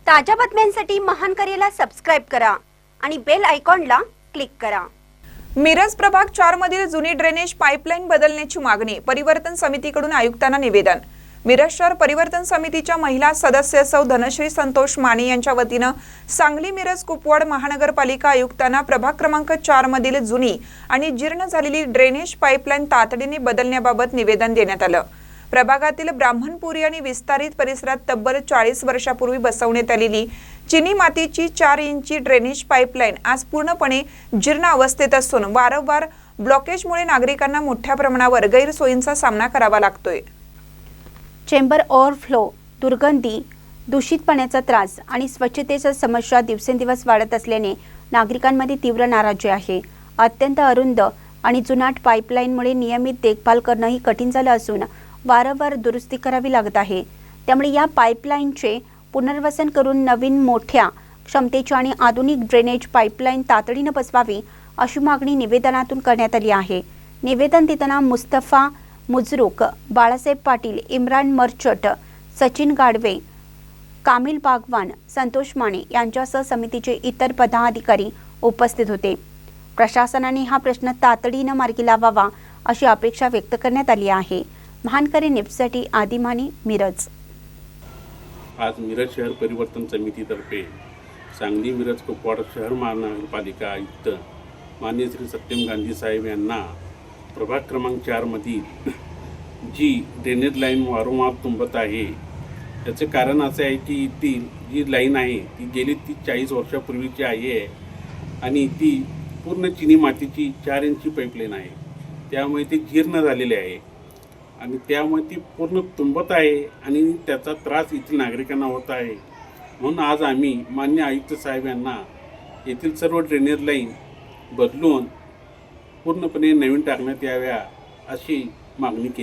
ताज्या बातम्यांसाठी महान करेला सबस्क्राइब करा आणि बेल आयकॉनला क्लिक करा। मिरज प्रभाग 4 मधील जुनी ड्रेनेज पाईपलाईन बदलण्याची मागणी परिवर्तन समितीकडून आयुक्तांना निवेदन। मिरज शहर परिवर्तन समितीच्या महिला सदस्य सौ धनश्री संतोष माने यांच्या वतीने सांगली मिरज कुपवाड महानगरपालिका आयुक्तांना प्रभाग क्रमांक 4 मधील जुनी आणि जीर्ण झालेली ड्रेनेज पाईपलाईन तातडीने बदलण्याबाबत निवेदन देण्यात आलं। प्रभागातील ब्राह्मणपुरी आणि विस्तारित परिसरात तब्बल 40 वर्षापूर्वी बसवण्यात आलेली चिनी मातीची 4 इंची ड्रेनेज पाईपलाईन आज पूर्णपणे जीर्ण अवस्थेत असून वारंवार ब्लॉकेजमुळे नागरिकांना मोठ्या प्रमाणावर गैरसोयींचा सामना करावा लागतोय। चेंबर ओव्हरफ्लो, दुर्गंधी, दूषित पाण्याचा त्रास आणि स्वच्छतेच्या समस्या दिवसेंदिवस वाढत असल्याने नागरिकांमध्ये तीव्र नाराजी आहे। अत्यंत अरुंद आणि जुनाट पाईपलाईनमुळे नियमित देखभाल करणंही कठीण झालं असून वारंवार दुरुस्ती करावी लागत आहे। त्यामुळे या पाईपलाईनचे पुनर्वसन करून नवीन मोठ्या क्षमतेची आणि आधुनिक ड्रेनेज पाईपलाईन तातडीने बसवावी अशी मागणी निवेदनातून करण्यात आली आहे। निवेदन देताना मुस्तफा मुजरुक, बाळासाहेब पाटील, इम्रान मर्चट, सचिन गाडवे, कामिल बागवान, संतोष माने यांच्यासह समितीचे इतर पदाधिकारी उपस्थित होते। प्रशासनाने हा प्रश्न तातडीने मार्गी लावावा अशी अपेक्षा व्यक्त करण्यात आली आहे। महानकरी न्यूजसाठी आदिमानी, मिरज। आज मिरज शहर परिवर्तन समितीतर्फे सांगली मिरज कुपवाड शहर महानगरपालिका आयुक्त माननीय श्री सत्यम गांधी साहेब यांना प्रभाग क्रमांक 4 मधील जी ड्रेनेज लाईन वारंवार तुंबत आहे त्याचे कारण असे आहे की ती जी लाईन आहे ती गेली 40 वर्षापूर्वीची आहे आणि ती पूर्ण चिनी मातीची 4 इंची पाईपलाईन आहे। त्यामुळे ती जीर्ण झालेली आहे आणि त्यामुळे ती पूर्ण तुंबत आहे आणि त्याचा त्रास येथील नागरिकांना होत आहे। म्हणून आज आम्ही मान्य आयुक्त साहेब यांना येथील सर्व ड्रेनेज लाईन बदलून पूर्णपणे नवीन टाकण्यात याव्या अशी मागणी केली।